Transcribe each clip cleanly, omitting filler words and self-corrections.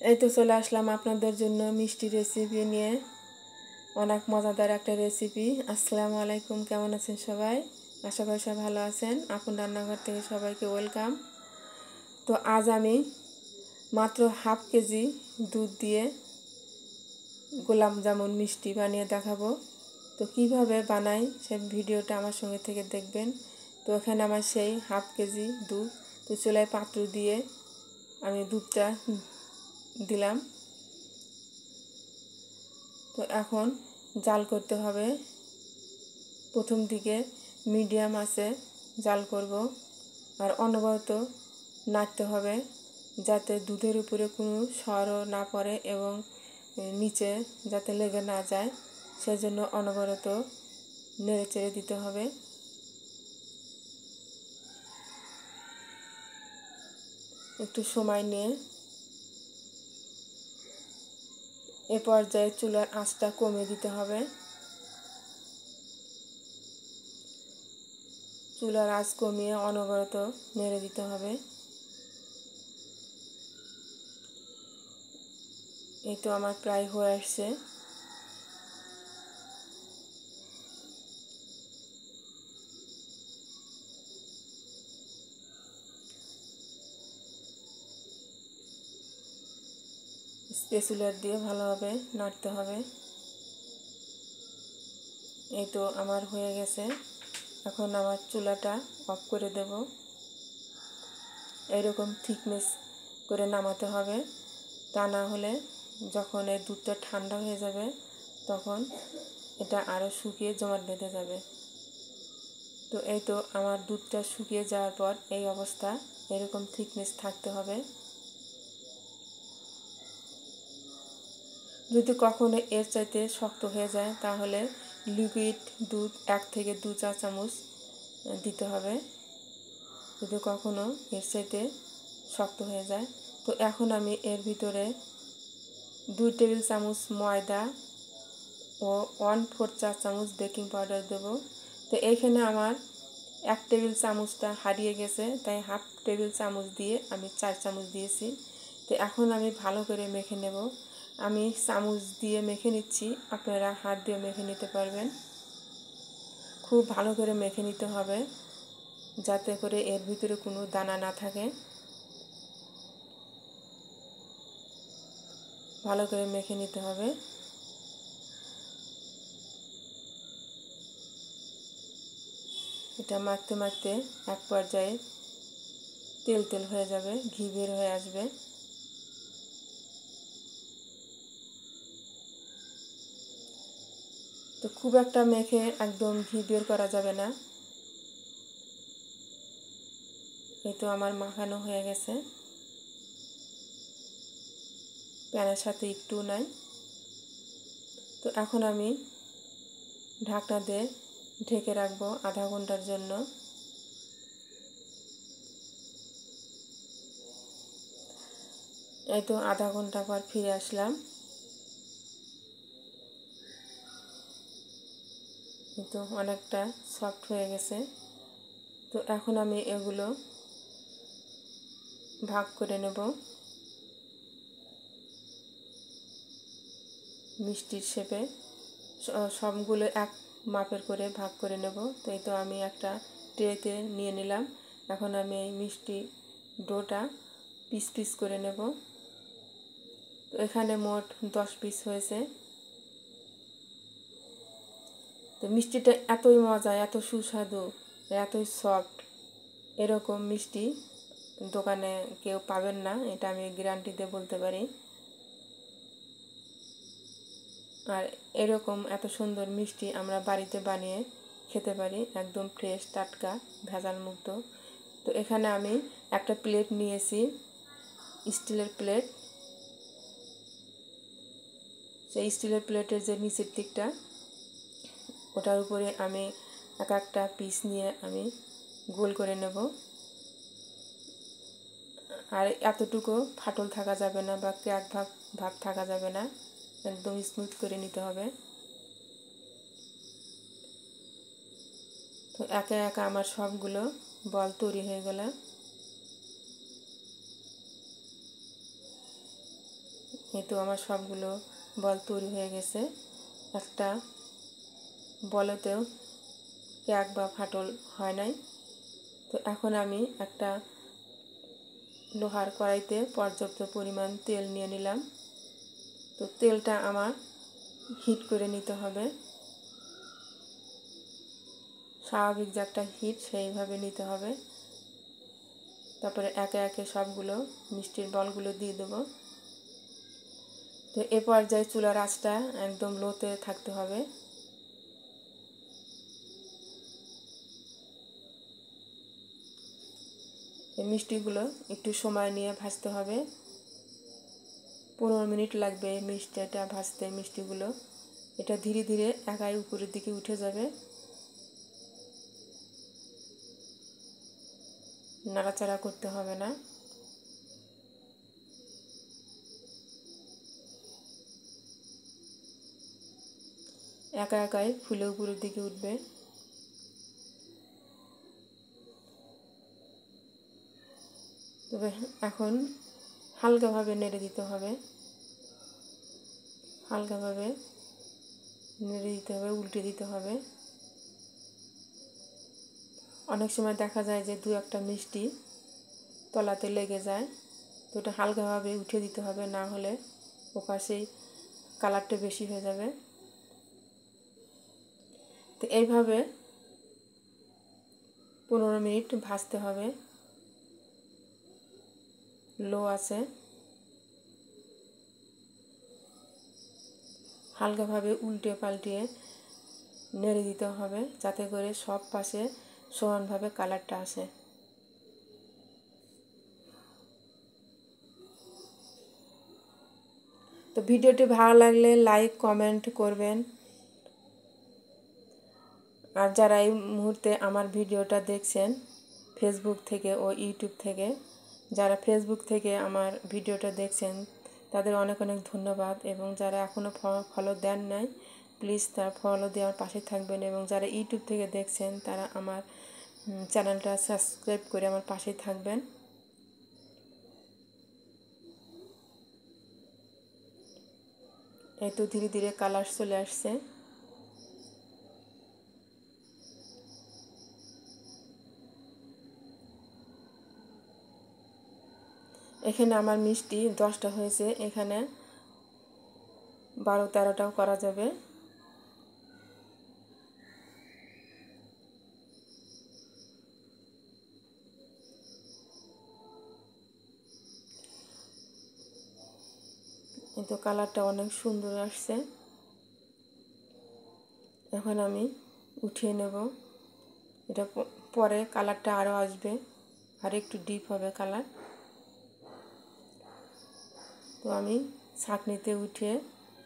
এই তো চলে আসলাম আপনাদের জন্য মিষ্টি রেসিপি নিয়ে। অনেক মজাদার একটা রেসিপি। আসসালামু আলাইকুম, কেমন আছেন সবাই? আশা করি সবাই ভালো আছেন। আপন রান্নাঘর থেকে সবাইকে ওয়েলকাম। তো আজ আমি মাত্র হাফ কেজি দুধ দিয়ে গোলাপ জামুন মিষ্টি বানিয়ে দেখাবো। তো কিভাবে বানাই সেই ভিডিওটা আমার সঙ্গে থেকে দেখবেন। তো এখানে আমার সেই হাফ কেজি দুধ, তো চুলায় পাত্র দিয়ে আমি দুধটা দিলাম। তো এখন জাল করতে হবে। প্রথম দিকে মিডিয়াম আঁচে জাল করব, আর অনবরত নাড়তে হবে যাতে দুধের উপরে কোনো সরও না পড়ে এবং নিচে যাতে লেগে না যায়, সেজন্য অনবরত নেড়ে চেড়ে দিতে হবে। একটু সময় নিয়ে এ পর্যায়ে চুলার আঁচটা কমিয়ে দিতে হবে। চুলার আঁচ কমিয়ে অনবরত নেড়ে দিতে হবে। এই তো আমার প্রায় হয়ে আসছে। স্প্যাচুলার দিয়ে ভালোভাবে নাড়তে হবে। এই তো আমার হয়ে গেছে। এখন আমার চুলাটা অফ করে দেব। এরকম থিকনেস করে নামাতে হবে, তা না হলে যখন এই দুধটা ঠান্ডা হয়ে যাবে তখন এটা আরও শুকিয়ে জমাট বেঁধে যাবে। তো এই তো আমার দুধটা শুকিয়ে যাওয়ার পর এই অবস্থা, এরকম থিকনেস থাকতে হবে। যদি কখনো এর চাইতে শক্ত হয়ে যায় তাহলে লিকুইড দুধ 1 থেকে 2 চা চামচ দিতে হবে, যদি কখনো এর চাইতে শক্ত হয়ে যায়। তো এখন আমি এর ভিতরে 2 টেবিল চামচ ময়দা ও 1/4 চা চামচ বেকিং পাউডার দেব। তো এইখানে আমার 1 টেবিল চামচটা হারিয়ে গেছে, তাই হাফ টেবিল চামচ দিয়ে আমি 4 চামচ দিয়েছি। তো এখন আমি ভালো করে মেখে নেব। আমি চামচ দিয়ে মেখে নিচ্ছি, আপনারা হাত দিয়ে মেখে নিতে পারবেন। খুব ভালো করে মেখে নিতে হবে যাতে করে এর ভিতরে কোনো দানা না থাকে। ভালো করে মেখে নিতে হবে। এটা মাখতে মাখতে এক পর্যায়ে তেল তেল হয়ে যাবে, ঘি বের হয়ে আসবে। তো খুব একটা মেখে একদম ঘি বের করা যাবে না। এই তো আমার মাখানো হয়ে গেছে, প্যানের সাথে একটু নাই। তো এখন আমি ঢাকনা দিয়ে ঢেকে রাখবো আধা ঘন্টার জন্য। এই তো আধা ঘন্টা পর ফিরে আসলাম। তো অনেকটা সফট হয়ে গেছে। তো এখন আমি এগুলো ভাগ করে নেব মিষ্টির শেপে। সবগুলো এক মাপের করে ভাগ করে নেব। তো এই তো আমি একটা ট্রেতে নিয়ে নিলাম। এখন আমি এই মিষ্টি ডোটা পিস পিস করে নেব। তো এখানে মোট 10 পিস হয়েছে। তো মিষ্টিটা এতই মজা, এত সুস্বাদু, এতই সফট, এরকম মিষ্টি দোকানে কেউ পাবেন না, এটা আমি গ্যারান্টি দিয়ে বলতে পারি। আর এরকম এত সুন্দর মিষ্টি আমরা বাড়িতে বানিয়ে খেতে পারি, একদম ফ্রেশ টাটকা ভেজাল মুক্ত। তো এখানে আমি একটা প্লেট নিয়েছি, স্টিলের প্লেট। সেই স্টিলের প্লেটের যে নিচের দিকটা, ওটার উপরে আমি এক একটা পিস নিয়ে আমি গোল করে নেব। আর এতটুকু ফাটল থাকা যাবে না বা ক্র্যাক ভাব থাকা যাবে না, একদম স্মুথ করে নিতে হবে। তো একা একা আমার সবগুলো বল তৈরি হয়ে গেল। এই তো আমার সবগুলো বল তৈরি হয়ে গেছে। একটা বলেতেও ক্র্যাক বা ফাটল হয় নাই। তো এখন আমি একটা লোহার কড়াইতে পর্যাপ্ত পরিমাণ তেল নিয়ে নিলাম। তো তেলটা আমার হিট করে নিতে হবে, স্বাভাবিক যে একটা হিট সেইভাবে নিতে হবে। তারপরে একে একে সবগুলো মিষ্টির বলগুলো দিয়ে দেবো। তো এ পর্যায়ে চুলার আঁচটা একদম লোতে থাকতে হবে। এই মিষ্টিগুলো একটু সময় নিয়ে ভাজতে হবে, 15 মিনিট লাগবে মিষ্টিটা ভাজতে। মিষ্টিগুলো এটা ধীরে ধীরে একাই উপরের দিকে উঠে যাবে, নাড়াচাড়া করতে হবে না। একা একাই ফুলে উপরের দিকে উঠবে। তবে এখন হালকাভাবে নেড়ে দিতে হবে, হালকাভাবে নেড়ে দিতে হবে, উল্টে দিতে হবে। অনেক সময় দেখা যায় যে দু একটা মিষ্টি তলাতে লেগে যায়, তো ওটা হালকাভাবে উঠে দিতে হবে, না হলে ওপাশেই কালারটা বেশি হয়ে যাবে। তো এইভাবে 15 মিনিট ভাজতে হবে লো আছে। হালকাভাবে উল্টে পাল্টিয়ে নেড়ে দিতে হবে যাতে করে সব পাশে সমানভাবে কালারটা আসে। তো ভিডিওটি ভালো লাগলে লাইক কমেন্ট করবেন। আর যারা এই মুহূর্তে আমার ভিডিওটা দেখছেন ফেসবুক থেকে ও ইউটিউব থেকে, যারা ফেসবুক থেকে আমার ভিডিওটা দেখছেন তাদের অনেক অনেক ধন্যবাদ। এবং যারা এখনও ফলো দেন নাই প্লিজ তারা ফলো দেওয়ার পাশে থাকবেন। এবং যারা ইউটিউব থেকে দেখছেন তারা আমার চ্যানেলটা সাবস্ক্রাইব করে আমার পাশেই থাকবেন। এই তো ধীরে ধীরে কালার চলে আসছে। এখানে আমার মিষ্টি 10টা হয়েছে, এখানে 12-13টাও করা যাবে। কিন্তু কালারটা অনেক সুন্দর আসছে। এখন আমি উঠিয়ে নেব। এটা পরে কালারটা আরও আসবে, আর একটু ডিপ হবে কালার। তো আমি ছাঁকনিতে উঠিয়ে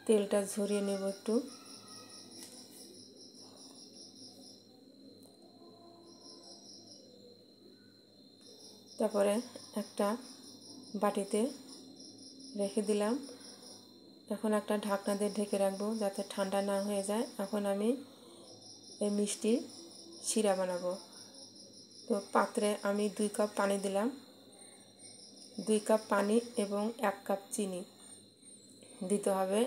তেলটা ঝরিয়ে নেব একটু। তারপরে একটা বাটিতে রেখে দিলাম। এখন একটা ঢাকনা দিয়ে ঢেকে রাখবো যাতে ঠান্ডা না হয়ে যায়। এখন আমি এই মিষ্টি শিরা বানাবো। তো পাত্রে আমি 2 কাপ পানি দিলাম, 2 কাপ পানি এবং 1 কাপ চিনি দিতে হবে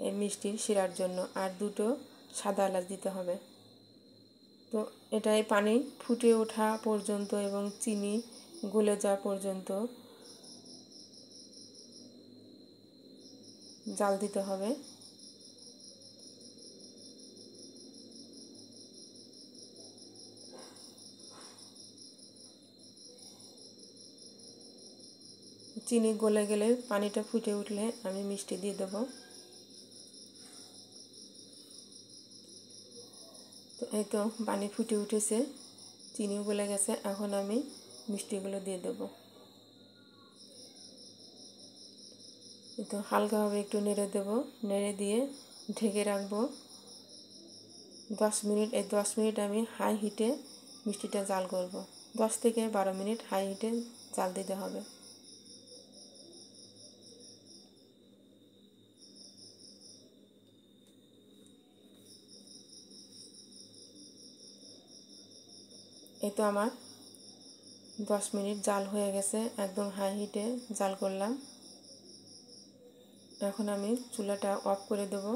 এই মিষ্টির শিরার জন্য, আর 2টো সাদা এলাচ দিতে হবে। তো এটাই পানি ফুটে ওঠা পর্যন্ত এবং চিনি গলে যাওয়া পর্যন্ত জাল দিতে হবে। চিনি গলে গেলে পানিটা ফুটে উঠলে আমি মিষ্টি দিয়ে দেবো। তো এই তো পানি ফুটে উঠেছে, চিনিও গলে গেছে। এখন আমি মিষ্টিগুলো দিয়ে দেবো। তো হালকাভাবে একটু নেড়ে দেবো, নেড়ে দিয়ে ঢেকে রাখবো 10 মিনিট। এই 10 মিনিট আমি হাই হিটে মিষ্টিটা জাল করব। 10 থেকে 12 মিনিট হাই হিটে জাল দিতে হবে। এই তো আমার 10 মিনিট জাল হয়ে গেছে, একদম হাই হিটে জাল করলাম। এখন আমি চুলাটা অফ করে দেব।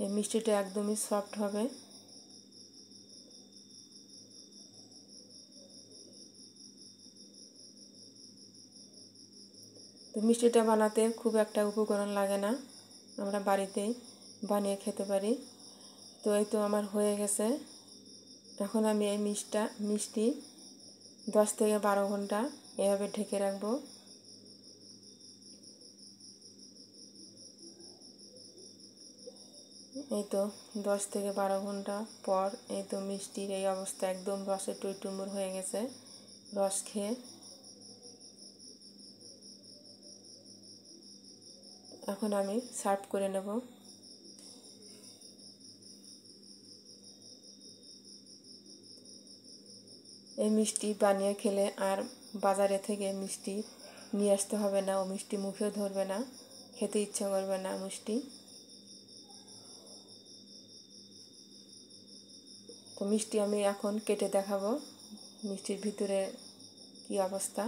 এই মিষ্টিটা একদমই সফট হবে। তো মিষ্টিটা বানাতে খুব একটা উপকরণ লাগে না, আমরা বাড়িতেই বানিয়ে খেতে পারি। তো এই তো আমার হয়ে গেছে। এখন আমি এই মিষ্টি 10 থেকে 12 ঘন্টা এভাবে ঢেকে রাখবো। এই তো 10 থেকে 12 ঘন্টা পর এই তো মিষ্টির এই অবস্থা, একদম রসে টইটুম্বুর হয়ে গেছে। রস খেয়ে এখন আমি সার্ভ করে নেব। এই মিষ্টি বানিয়ে খেলে আর বাজারে থেকে মিষ্টি নিয়ে আসতে হবে না, ও মিষ্টি মুখেও ধরবে না, খেতে ইচ্ছা করবে না মিষ্টি। তো মিষ্টি আমি এখন কেটে দেখাবো মিষ্টির ভিতরে কি অবস্থা।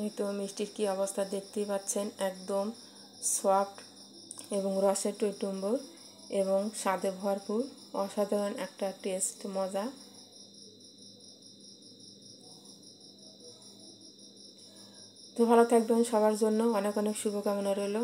এই তো মিষ্টির কি অবস্থা দেখতেই পাচ্ছেন, একদম সফট এবং রসে টইটুম্বুর এবং স্বাদে ভরপুর, অসাধারণ একটা টেস্ট, মজা। তো ভালো থাকবেন, সবার জন্য অনেক অনেক শুভকামনা রইল।